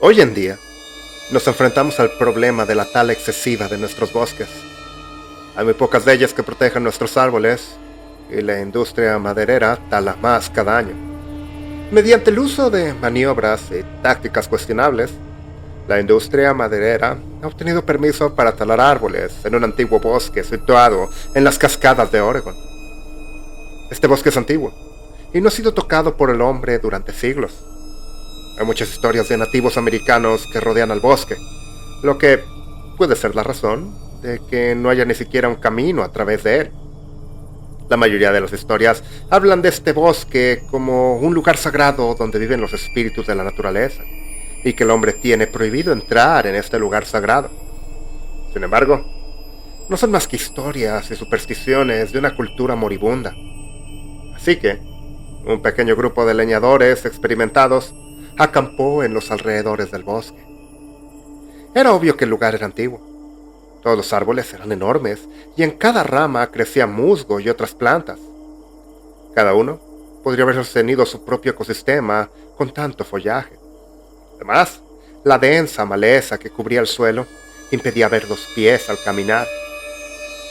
Hoy en día, nos enfrentamos al problema de la tala excesiva de nuestros bosques. Hay muy pocas de ellas que protejan nuestros árboles y la industria maderera tala más cada año. Mediante el uso de maniobras y tácticas cuestionables, la industria maderera ha obtenido permiso para talar árboles en un antiguo bosque situado en las cascadas de Oregon. Este bosque es antiguo y no ha sido tocado por el hombre durante siglos. Hay muchas historias de nativos americanos que rodean al bosque, lo que puede ser la razón de que no haya ni siquiera un camino a través de él. La mayoría de las historias hablan de este bosque como un lugar sagrado donde viven los espíritus de la naturaleza, y que el hombre tiene prohibido entrar en este lugar sagrado. Sin embargo, no son más que historias y supersticiones de una cultura moribunda. Así que, un pequeño grupo de leñadores experimentados acampó en los alrededores del bosque. Era obvio que el lugar era antiguo. Todos los árboles eran enormes y en cada rama crecía musgo y otras plantas. Cada uno podría haber sostenido su propio ecosistema con tanto follaje. Además, la densa maleza que cubría el suelo impedía ver los pies al caminar.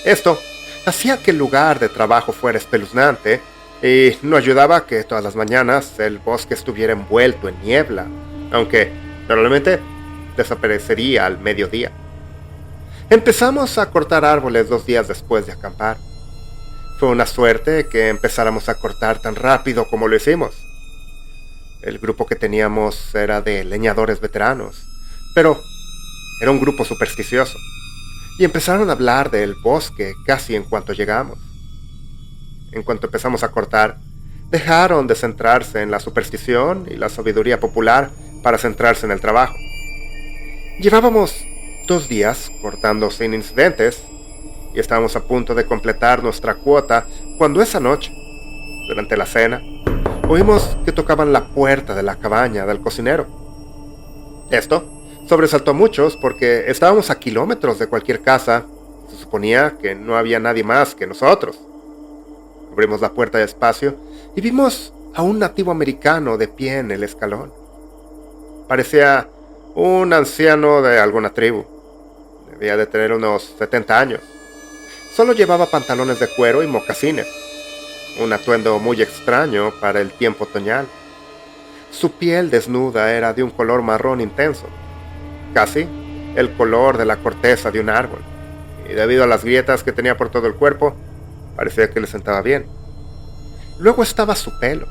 Esto hacía que el lugar de trabajo fuera espeluznante y no ayudaba que todas las mañanas el bosque estuviera envuelto en niebla, aunque normalmente desaparecería al mediodía. Empezamos a cortar árboles 2 días después de acampar. Fue una suerte que empezáramos a cortar tan rápido como lo hicimos. El grupo que teníamos era de leñadores veteranos, pero era un grupo supersticioso, y empezaron a hablar del bosque casi en cuanto llegamos. En cuanto empezamos a cortar, dejaron de centrarse en la superstición y la sabiduría popular para centrarse en el trabajo. Llevábamos 2 días cortando sin incidentes, y estábamos a punto de completar nuestra cuota cuando esa noche, durante la cena, oímos que tocaban la puerta de la cabaña del cocinero. Esto sobresaltó a muchos porque estábamos a kilómetros de cualquier casa. Se suponía que no había nadie más que nosotros. Abrimos la puerta despacio y vimos a un nativo americano de pie en el escalón. Parecía un anciano de alguna tribu. Debía de tener unos 70 años. Solo llevaba pantalones de cuero y mocasines, un atuendo muy extraño para el tiempo otoñal. Su piel desnuda era de un color marrón intenso, casi el color de la corteza de un árbol, y debido a las grietas que tenía por todo el cuerpo, parecía que le sentaba bien. Luego estaba su pelo.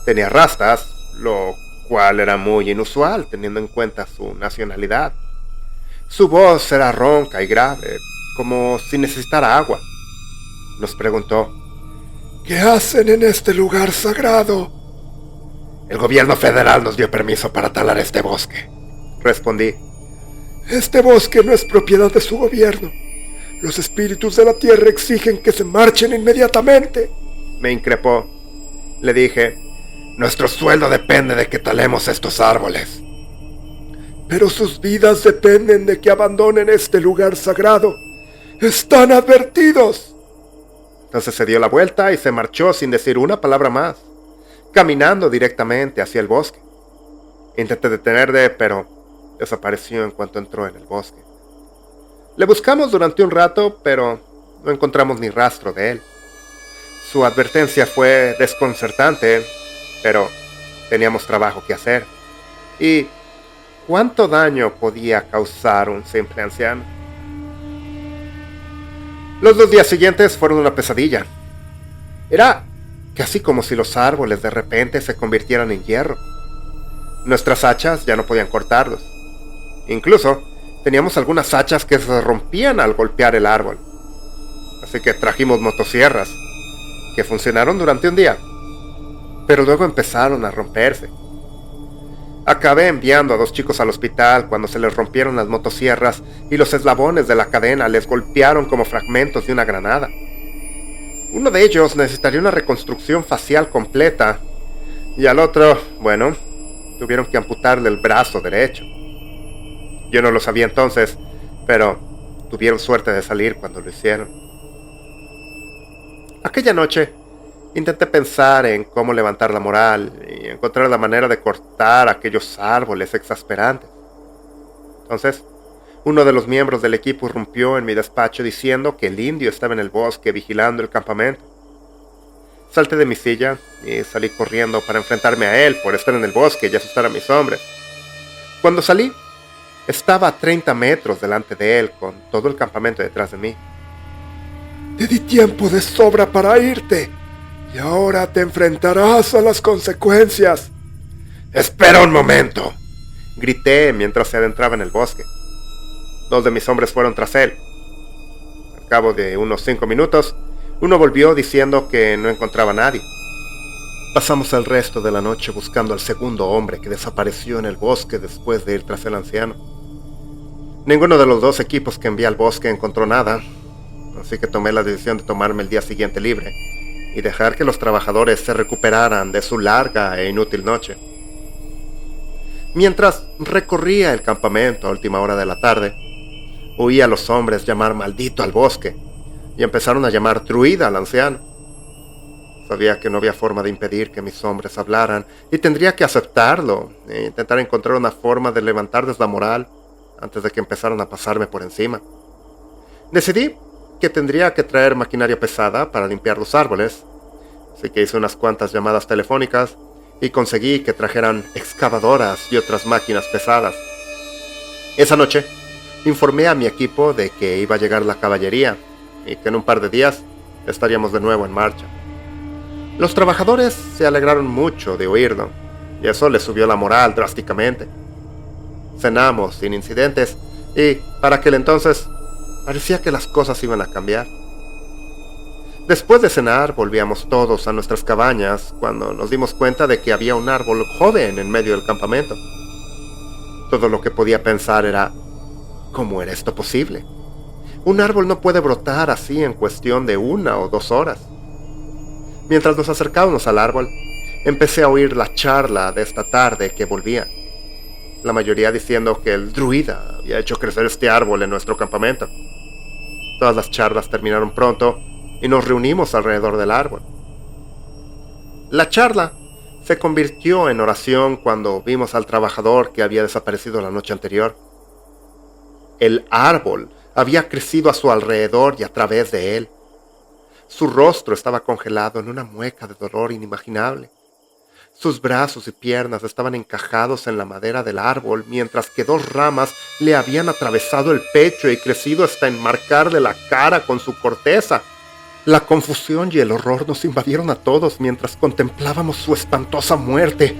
Tenía rastas, lo cual era muy inusual teniendo en cuenta su nacionalidad. Su voz era ronca y grave, como si necesitara agua. Nos preguntó: ¿qué hacen en este lugar sagrado? El gobierno federal nos dio permiso para talar este bosque, respondí. Este bosque no es propiedad de su gobierno. Los espíritus de la tierra exigen que se marchen inmediatamente, me increpó. Le dije: nuestro sueldo depende de que talemos estos árboles. Pero sus vidas dependen de que abandonen este lugar sagrado. ¡Están advertidos! Entonces se dio la vuelta y se marchó sin decir una palabra más, caminando directamente hacia el bosque. Intenté detenerle, pero desapareció en cuanto entró en el bosque. Le buscamos durante un rato, pero no encontramos ni rastro de él. Su advertencia fue desconcertante, pero teníamos trabajo que hacer. ¿Y cuánto daño podía causar un simple anciano? Los 2 días siguientes fueron una pesadilla. Era casi como si los árboles de repente se convirtieran en hierro. Nuestras hachas ya no podían cortarlos. Incluso teníamos algunas hachas que se rompían al golpear el árbol. Así que trajimos motosierras, que funcionaron durante un día, pero luego empezaron a romperse. Acabé enviando a 2 chicos al hospital cuando se les rompieron las motosierras y los eslabones de la cadena les golpearon como fragmentos de una granada. Uno de ellos necesitaría una reconstrucción facial completa y al otro, bueno, tuvieron que amputarle el brazo derecho. Yo no lo sabía entonces, pero tuvieron suerte de salir cuando lo hicieron. Aquella noche Intenté pensar en cómo levantar la moral y encontrar la manera de cortar aquellos árboles exasperantes. Entonces, uno de los miembros del equipo irrumpió en mi despacho diciendo que el indio estaba en el bosque vigilando el campamento. Salté de mi silla y salí corriendo para enfrentarme a él por estar en el bosque y asustar a mis hombres. Cuando salí, estaba a 30 metros delante de él con todo el campamento detrás de mí. Te di tiempo de sobra para irte y ahora te enfrentarás a las consecuencias. ¡Espera un momento!, grité mientras se adentraba en el bosque. 2 de mis hombres fueron tras él. Al cabo de unos 5 minutos, uno volvió diciendo que no encontraba a nadie. Pasamos el resto de la noche buscando al segundo hombre que desapareció en el bosque después de ir tras el anciano. Ninguno de los 2 equipos que envié al bosque encontró nada, así que tomé la decisión de tomarme el día siguiente libre y dejar que los trabajadores se recuperaran de su larga e inútil noche. Mientras recorría el campamento a última hora de la tarde, oí a los hombres llamar maldito al bosque y empezaron a llamar druida al anciano. Sabía que no había forma de impedir que mis hombres hablaran y tendría que aceptarlo e intentar encontrar una forma de levantarles la moral antes de que empezaran a pasarme por encima. Decidí que tendría que traer maquinaria pesada para limpiar los árboles, así que hice unas cuantas llamadas telefónicas y conseguí que trajeran excavadoras y otras máquinas pesadas. Esa noche, informé a mi equipo de que iba a llegar la caballería y que en un par de días estaríamos de nuevo en marcha. Los trabajadores se alegraron mucho de oírlo y eso les subió la moral drásticamente. Cenamos sin incidentes y, para aquel entonces, parecía que las cosas iban a cambiar. Después de cenar, volvíamos todos a nuestras cabañas cuando nos dimos cuenta de que había un árbol joven en medio del campamento. Todo lo que podía pensar era, ¿cómo era esto posible? Un árbol no puede brotar así en cuestión de 1 o 2 horas. Mientras nos acercábamos al árbol, empecé a oír la charla de esta tarde que volvía. La mayoría diciendo que el druida había hecho crecer este árbol en nuestro campamento. Todas las charlas terminaron pronto y nos reunimos alrededor del árbol. La charla se convirtió en oración cuando vimos al trabajador que había desaparecido la noche anterior. El árbol había crecido a su alrededor y a través de él. Su rostro estaba congelado en una mueca de dolor inimaginable. Sus brazos y piernas estaban encajados en la madera del árbol, mientras que 2 ramas le habían atravesado el pecho y crecido hasta enmarcarle la cara con su corteza. La confusión y el horror nos invadieron a todos mientras contemplábamos su espantosa muerte.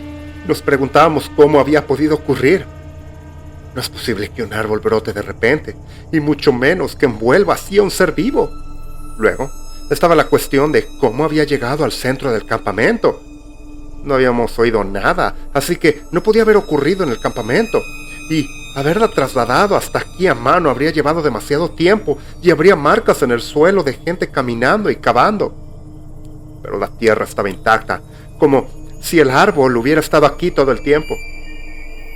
Nos preguntábamos cómo había podido ocurrir. No es posible que un árbol brote de repente, y mucho menos que envuelva así a un ser vivo. Luego, estaba la cuestión de cómo había llegado al centro del campamento. No habíamos oído nada, así que no podía haber ocurrido en el campamento. Y haberla trasladado hasta aquí a mano habría llevado demasiado tiempo y habría marcas en el suelo de gente caminando y cavando. Pero la tierra estaba intacta, como si el árbol hubiera estado aquí todo el tiempo.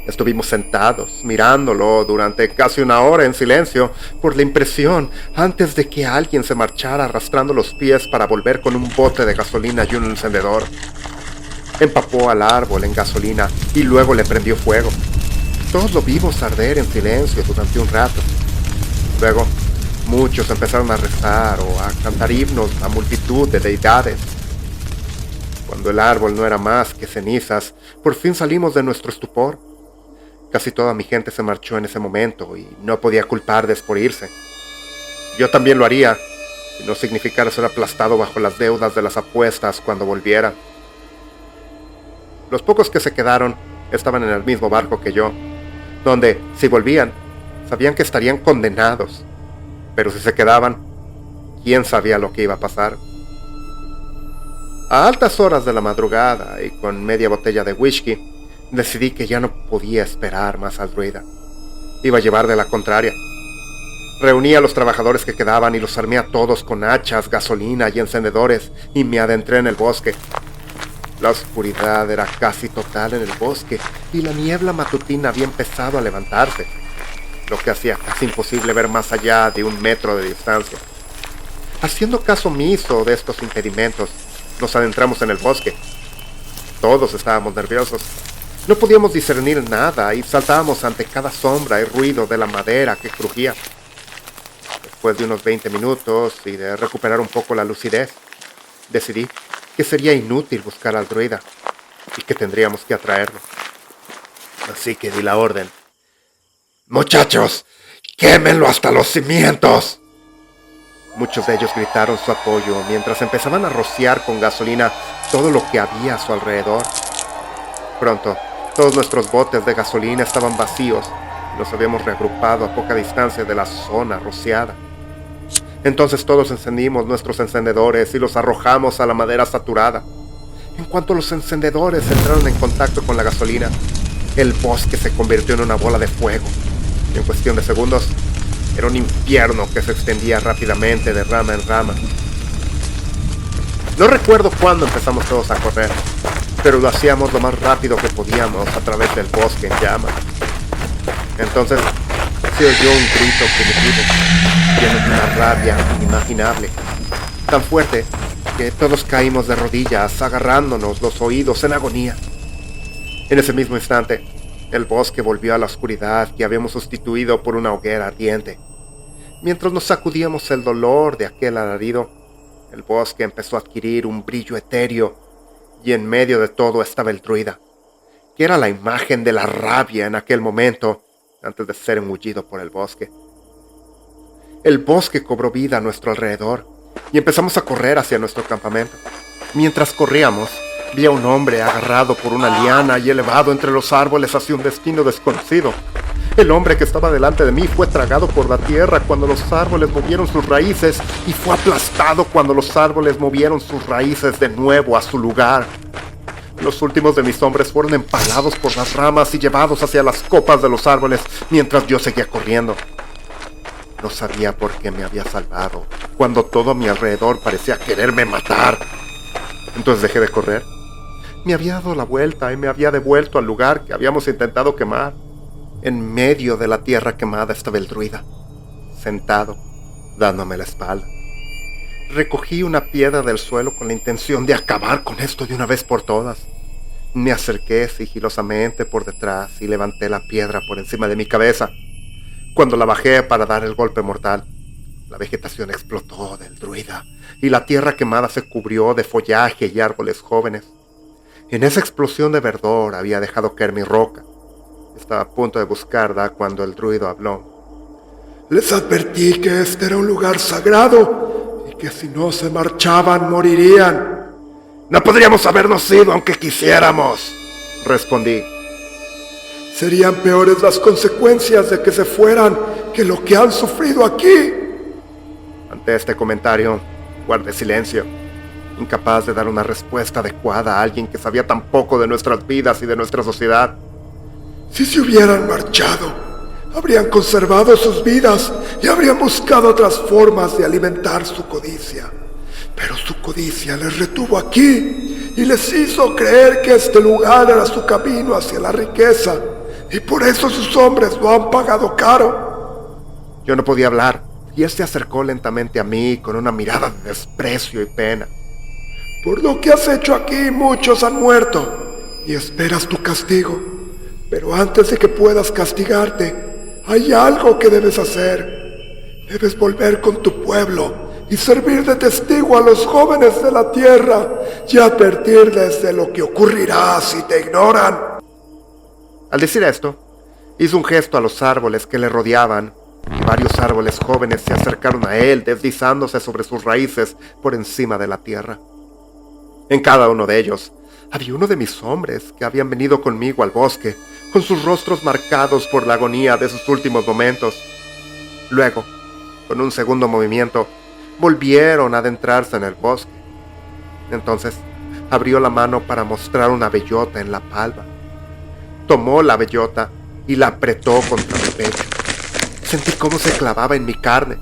Estuvimos sentados, mirándolo durante casi 1 hora en silencio por la impresión antes de que alguien se marchara arrastrando los pies para volver con un bote de gasolina y un encendedor. Empapó al árbol en gasolina y luego le prendió fuego. Todos lo vimos arder en silencio durante un rato. Luego, muchos empezaron a rezar o a cantar himnos a multitud de deidades. Cuando el árbol no era más que cenizas, por fin salimos de nuestro estupor. Casi toda mi gente se marchó en ese momento y no podía culparles por irse. Yo también lo haría, si no significara ser aplastado bajo las deudas de las apuestas cuando volviera. Los pocos que se quedaron estaban en el mismo barco que yo, donde, si volvían, sabían que estarían condenados. Pero si se quedaban, ¿quién sabía lo que iba a pasar? A altas horas de la madrugada y con media botella de whisky, decidí que ya no podía esperar más al druida. Iba a llevar de la contraria. Reuní a los trabajadores que quedaban y los armé a todos con hachas, gasolina y encendedores y me adentré en el bosque. La oscuridad era casi total en el bosque y la niebla matutina había empezado a levantarse, lo que hacía casi imposible ver más allá de 1 metro de distancia. Haciendo caso omiso de estos impedimentos, Nos adentramos en el bosque. Todos estábamos nerviosos. No podíamos discernir nada y saltábamos ante cada sombra y ruido de la madera que crujía. Después de unos 20 minutos y de recuperar un poco la lucidez, decidí que sería inútil buscar al druida y que tendríamos que atraerlo. Así que di la orden. ¡Muchachos! ¡Quémenlo hasta los cimientos! Muchos de ellos gritaron su apoyo mientras empezaban a rociar con gasolina todo lo que había a su alrededor. Pronto, todos nuestros botes de gasolina estaban vacíos y nos habíamos reagrupado a poca distancia de la zona rociada. Entonces todos encendimos nuestros encendedores y los arrojamos a la madera saturada. En cuanto los encendedores entraron en contacto con la gasolina, el bosque se convirtió en una bola de fuego y en cuestión de segundos era un infierno que se extendía rápidamente de rama en rama. No recuerdo cuándo empezamos todos a correr, pero lo hacíamos lo más rápido que podíamos a través del bosque en llamas. Entonces se oyó un grito primitivo, lleno de una rabia inimaginable, tan fuerte que todos caímos de rodillas, agarrándonos los oídos en agonía. En ese mismo instante, el bosque volvió a la oscuridad que habíamos sustituido por una hoguera ardiente. Mientras nos sacudíamos el dolor de aquel alarido, el bosque empezó a adquirir un brillo etéreo, y en medio de todo estaba el druida, que era la imagen de la rabia en aquel momento, antes de ser engullido por el bosque. El bosque cobró vida a nuestro alrededor, y empezamos a correr hacia nuestro campamento. Mientras corríamos, vi a un hombre agarrado por una liana y elevado entre los árboles hacia un destino desconocido. El hombre que estaba delante de mí fue tragado por la tierra cuando los árboles movieron sus raíces y fue aplastado cuando los árboles movieron sus raíces de nuevo a su lugar. Los últimos de mis hombres fueron empalados por las ramas y llevados hacia las copas de los árboles mientras yo seguía corriendo. No sabía por qué me había salvado cuando todo a mi alrededor parecía quererme matar. Entonces dejé de correr. Me había dado la vuelta y me había devuelto al lugar que habíamos intentado quemar. En medio de la tierra quemada estaba el druida, sentado, dándome la espalda. Recogí una piedra del suelo con la intención de acabar con esto de una vez por todas. Me acerqué sigilosamente por detrás y levanté la piedra por encima de mi cabeza. Cuando la bajé para dar el golpe mortal, la vegetación explotó del druida y la tierra quemada se cubrió de follaje y árboles jóvenes. En esa explosión de verdor había dejado caer mi roca. Estaba a punto de buscarla cuando el druida habló. Les advertí que este era un lugar sagrado y que si no se marchaban morirían. No podríamos habernos ido aunque quisiéramos, respondí. Serían peores las consecuencias de que se fueran que lo que han sufrido aquí. Ante este comentario, guardé silencio, incapaz de dar una respuesta adecuada a alguien que sabía tan poco de nuestras vidas y de nuestra sociedad. Si se hubieran marchado, habrían conservado sus vidas y habrían buscado otras formas de alimentar su codicia. Pero su codicia les retuvo aquí y les hizo creer que este lugar era su camino hacia la riqueza, y por eso sus hombres lo han pagado caro. Yo no podía hablar, y él se acercó lentamente a mí con una mirada de desprecio y pena. Por lo que has hecho aquí, muchos han muerto, y esperas tu castigo. Pero antes de que puedas castigarte, hay algo que debes hacer. Debes volver con tu pueblo y servir de testigo a los jóvenes de la tierra y advertirles de lo que ocurrirá si te ignoran. Al decir esto, hizo un gesto a los árboles que le rodeaban, y varios árboles jóvenes se acercaron a él, deslizándose sobre sus raíces por encima de la tierra. En cada uno de ellos había uno de mis hombres que habían venido conmigo al bosque, con sus rostros marcados por la agonía de sus últimos momentos. Luego, con un segundo movimiento, volvieron a adentrarse en el bosque. Entonces, abrió la mano para mostrar una bellota en la palma. Tomó la bellota y la apretó contra mi pecho. Sentí cómo se clavaba en mi carne.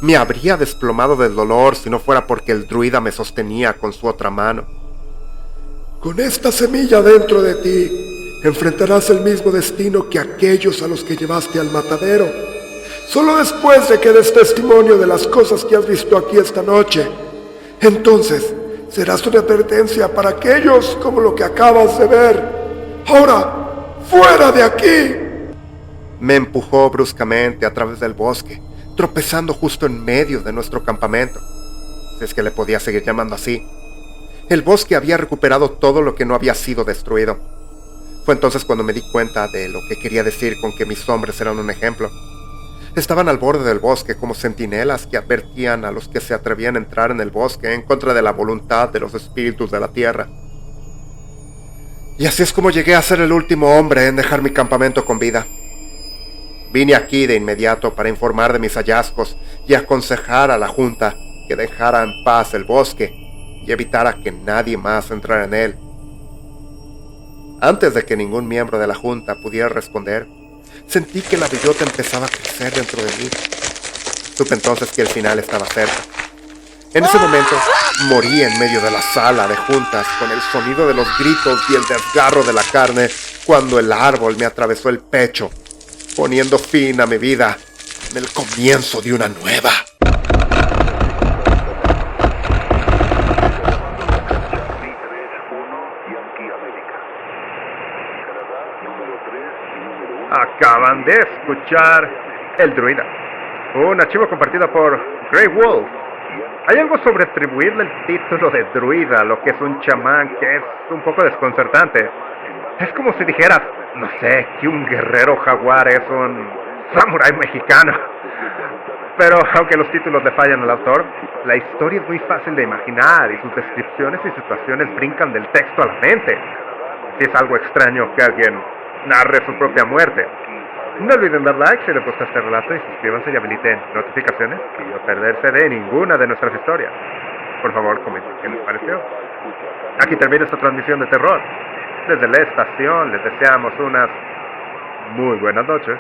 Me habría desplomado del dolor si no fuera porque el druida me sostenía con su otra mano. Con esta semilla dentro de ti, enfrentarás el mismo destino que aquellos a los que llevaste al matadero. Solo después de que des testimonio de las cosas que has visto aquí esta noche, entonces Serás una advertencia para aquellos como lo que acabas de ver. ¡Ahora, fuera de aquí! Me empujó bruscamente a través del bosque, tropezando justo en medio de nuestro campamento, si es que le podía seguir llamando así. El bosque había recuperado todo lo que no había sido destruido. Fue entonces cuando me di cuenta de lo que quería decir con que mis hombres eran un ejemplo. Estaban al borde del bosque como centinelas que advertían a los que se atrevían a entrar en el bosque en contra de la voluntad de los espíritus de la tierra. Y así es como llegué a ser el último hombre en dejar mi campamento con vida. Vine aquí de inmediato para informar de mis hallazgos y aconsejar a la Junta que dejara en paz el bosque y evitara que nadie más entrara en él. Antes de que ningún miembro de la Junta pudiera responder, sentí que la bellota empezaba a crecer dentro de mí. Supe entonces que el final estaba cerca. En ese momento, morí en medio de la sala de juntas con el sonido de los gritos y el desgarro de la carne cuando el árbol me atravesó el pecho, poniendo fin a mi vida en el comienzo de una nueva. Acaban de escuchar El Druida, un archivo compartido por Grey Wolf. Hay algo sobre atribuirle el título de druida a lo que es un chamán que es un poco desconcertante. Es como si dijeras, no sé, que un guerrero jaguar es un samurái mexicano. Pero aunque los títulos le fallan al autor, la historia es muy fácil de imaginar y sus descripciones y situaciones brincan del texto a la mente. Si es algo extraño que alguien narre su propia muerte. No olviden dar like si les gusta este relato y suscríbanse y habiliten notificaciones para no perderse de ninguna de nuestras historias. Por favor, comenten qué les pareció. Aquí termina esta transmisión de terror. Desde la estación les deseamos unas muy buenas noches.